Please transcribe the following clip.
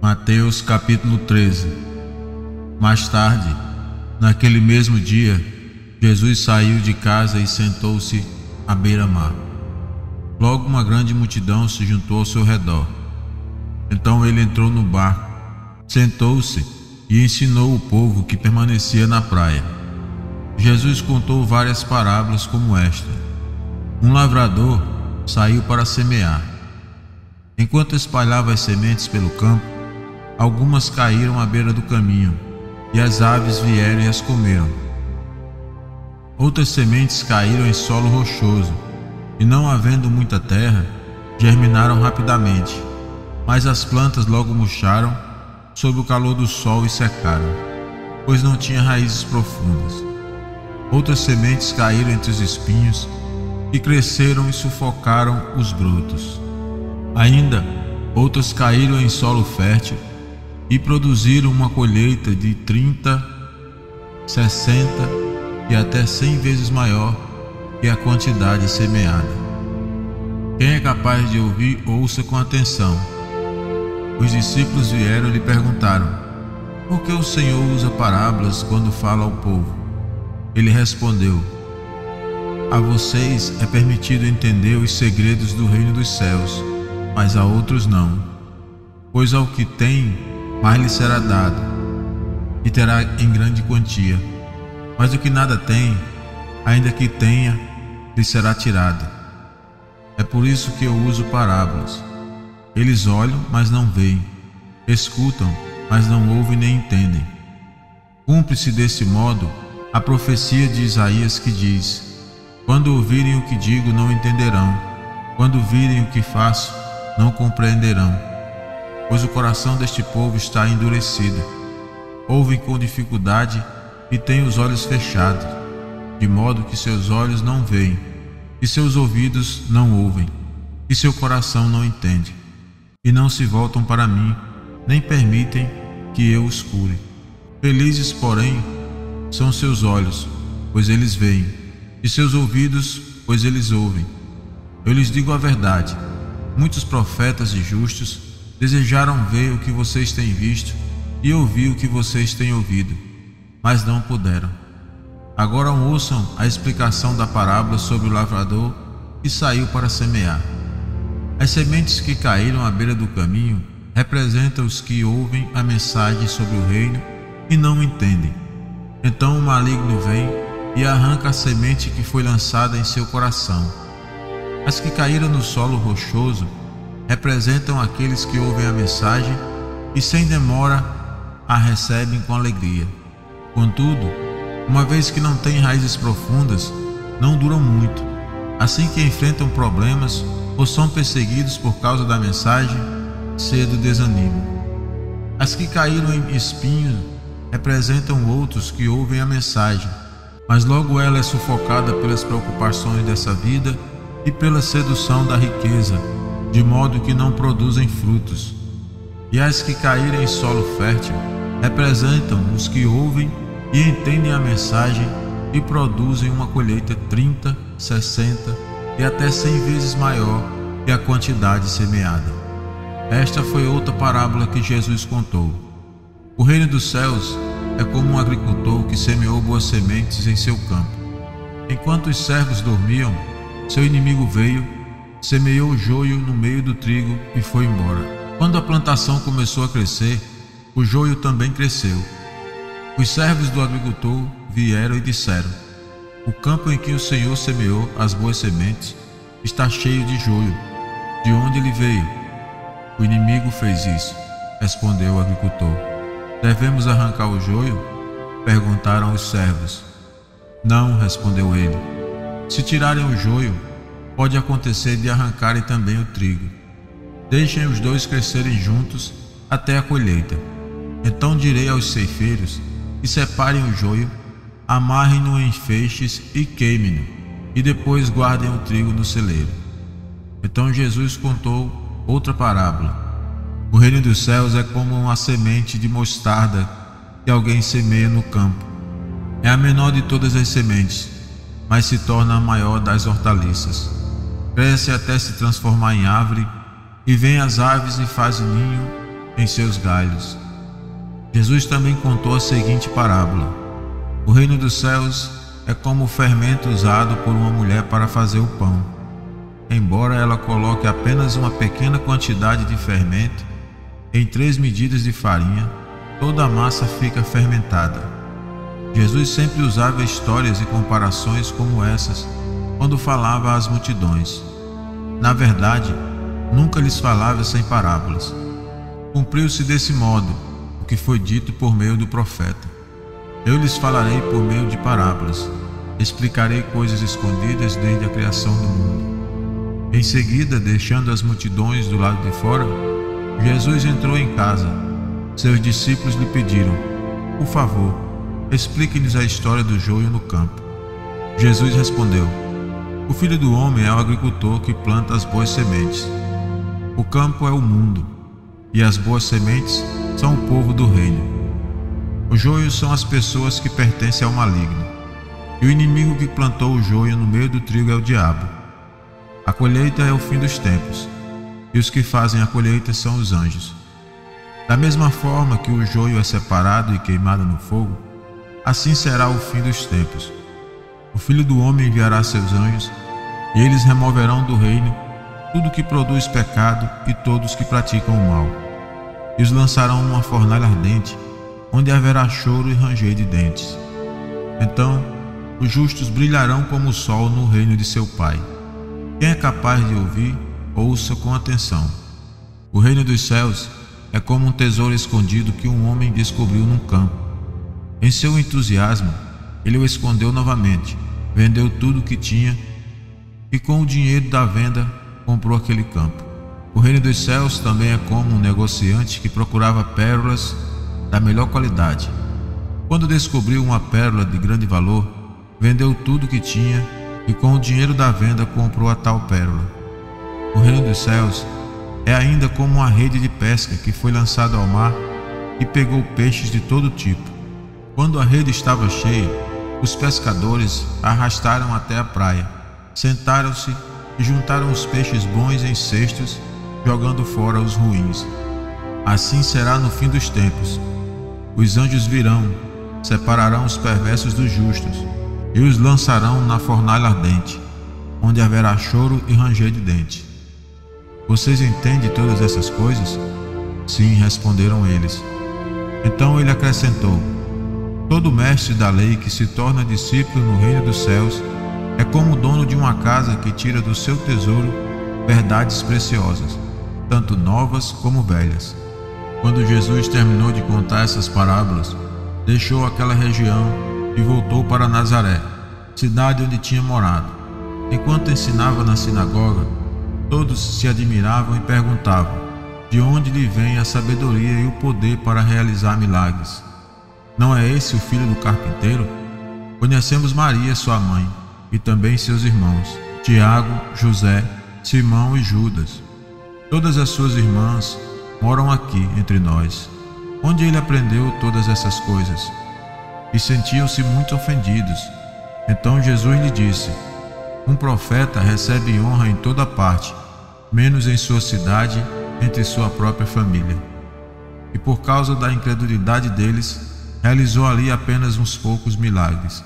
Mateus capítulo 13. Mais tarde, naquele mesmo dia, Jesus saiu de casa e sentou-se à beira-mar. Logo uma grande multidão se juntou ao seu redor. Então ele entrou no barco, sentou-se e ensinou o povo que permanecia na praia. Jesus contou várias parábolas como esta. Um lavrador saiu para semear. Enquanto espalhava as sementes pelo campo, algumas caíram à beira do caminho, e as aves vieram e as comeram. Outras sementes caíram em solo rochoso, e não havendo muita terra, germinaram rapidamente, mas as plantas logo murcharam sob o calor do sol e secaram, pois não tinha raízes profundas. Outras sementes caíram entre os espinhos, e cresceram e sufocaram os brotos. Ainda outras caíram em solo fértil, e produziram uma colheita de 30, 60 e até 100 vezes maior que a quantidade semeada. Quem é capaz de ouvir, ouça com atenção. Os discípulos vieram e lhe perguntaram: por que o Senhor usa parábolas quando fala ao povo? Ele respondeu: a vocês é permitido entender os segredos do reino dos céus, mas a outros não. Pois ao que tem, mais lhe será dado, e terá em grande quantia. Mas o que nada tem, ainda que tenha, lhe será tirado. É por isso que eu uso parábolas. Eles olham, mas não veem, escutam, mas não ouvem nem entendem. Cumpre-se desse modo a profecia de Isaías que diz: quando ouvirem o que digo, não entenderão, quando virem o que faço, não compreenderão. Pois o coração deste povo está endurecido. Ouvem com dificuldade e têm os olhos fechados, de modo que seus olhos não veem, e seus ouvidos não ouvem, e seu coração não entende, e não se voltam para mim, nem permitem que eu os cure. Felizes, porém, são seus olhos, pois eles veem, e seus ouvidos, pois eles ouvem. Eu lhes digo a verdade: muitos profetas e justos desejaram ver o que vocês têm visto e ouvir o que vocês têm ouvido, mas não puderam. Agora ouçam a explicação da parábola sobre o lavrador que saiu para semear. As sementes que caíram à beira do caminho representam os que ouvem a mensagem sobre o reino e não entendem. Então o maligno vem e arranca a semente que foi lançada em seu coração. As que caíram no solo rochoso representam aqueles que ouvem a mensagem e sem demora a recebem com alegria. Contudo, uma vez que não têm raízes profundas, não duram muito. Assim que enfrentam problemas ou são perseguidos por causa da mensagem, cedo desanimam. As que caíram em espinhos representam outros que ouvem a mensagem, mas logo ela é sufocada pelas preocupações dessa vida e pela sedução da riqueza, de modo que não produzem frutos. E as que caírem em solo fértil representam os que ouvem e entendem a mensagem e produzem uma colheita 30, 60 e até 100 vezes maior que a quantidade semeada. Esta foi outra parábola que Jesus contou. O reino dos céus é como um agricultor que semeou boas sementes em seu campo. Enquanto os servos dormiam, seu inimigo veio, semeou o joio no meio do trigo e foi embora. Quando a plantação começou a crescer, o joio também cresceu. Os servos do agricultor vieram e disseram: o campo em que o Senhor semeou as boas sementes está cheio de joio. De onde ele veio? O inimigo fez isso, respondeu o agricultor. Devemos arrancar o joio? Perguntaram os servos. Não, respondeu ele. Se tirarem o joio, pode acontecer de arrancarem também o trigo. Deixem os dois crescerem juntos até a colheita. Então direi aos ceifeiros que separem o joio, amarrem-no em feixes e queimem-no, e depois guardem o trigo no celeiro. Então Jesus contou outra parábola. O reino dos céus é como uma semente de mostarda que alguém semeia no campo. É a menor de todas as sementes, mas se torna a maior das hortaliças. Cresce até se transformar em árvore, e vêm as aves e fazem ninho em seus galhos. Jesus também contou a seguinte parábola: o reino dos céus é como o fermento usado por uma mulher para fazer o pão. Embora ela coloque apenas uma pequena quantidade de fermento em 3 medidas de farinha, toda a massa fica fermentada. Jesus sempre usava histórias e comparações como essas quando falava às multidões. Na verdade, nunca lhes falava sem parábolas. Cumpriu-se desse modo o que foi dito por meio do profeta: eu lhes falarei por meio de parábolas, explicarei coisas escondidas desde a criação do mundo. Em seguida, deixando as multidões do lado de fora, Jesus entrou em casa. Seus discípulos lhe pediram: por favor, explique-nos a história do joio no campo. Jesus respondeu: o Filho do Homem é o agricultor que planta as boas sementes. O campo é o mundo, e as boas sementes são o povo do reino. Os joios são as pessoas que pertencem ao maligno, e o inimigo que plantou o joio no meio do trigo é o diabo. A colheita é o fim dos tempos, e os que fazem a colheita são os anjos. Da mesma forma que o joio é separado e queimado no fogo, assim será o fim dos tempos. O Filho do Homem enviará seus anjos, e eles removerão do reino tudo que produz pecado e todos que praticam o mal, e os lançarão numa fornalha ardente, onde haverá choro e ranger de dentes. Então, os justos brilharão como o sol no reino de seu Pai. Quem é capaz de ouvir, ouça com atenção. O reino dos céus é como um tesouro escondido que um homem descobriu num campo. Em seu entusiasmo, ele o escondeu novamente, vendeu tudo o que tinha e com o dinheiro da venda comprou aquele campo. O reino dos céus também é como um negociante que procurava pérolas da melhor qualidade. Quando descobriu uma pérola de grande valor, vendeu tudo o que tinha e com o dinheiro da venda comprou a tal pérola. O reino dos céus é ainda como uma rede de pesca que foi lançada ao mar e pegou peixes de todo tipo. Quando a rede estava cheia, os pescadores a arrastaram até a praia, sentaram-se e juntaram os peixes bons em cestos, jogando fora os ruins. Assim será no fim dos tempos. Os anjos virão, separarão os perversos dos justos e os lançarão na fornalha ardente, onde haverá choro e ranger de dentes. Vocês entendem todas essas coisas? Sim, responderam eles. Então ele acrescentou: todo mestre da lei que se torna discípulo no reino dos céus é como o dono de uma casa que tira do seu tesouro verdades preciosas, tanto novas como velhas. Quando Jesus terminou de contar essas parábolas, deixou aquela região e voltou para Nazaré, cidade onde tinha morado. Enquanto ensinava na sinagoga, todos se admiravam e perguntavam: de onde lhe vem a sabedoria e o poder para realizar milagres? Não é esse o filho do carpinteiro? Conhecemos Maria, sua mãe, e também seus irmãos, Tiago, José, Simão e Judas. Todas as suas irmãs moram aqui entre nós. Onde ele aprendeu todas essas coisas? E sentiam-se muito ofendidos. Então Jesus lhe disse: um profeta recebe honra em toda parte, menos em sua cidade, entre sua própria família. E por causa da incredulidade deles, realizou ali apenas uns poucos milagres.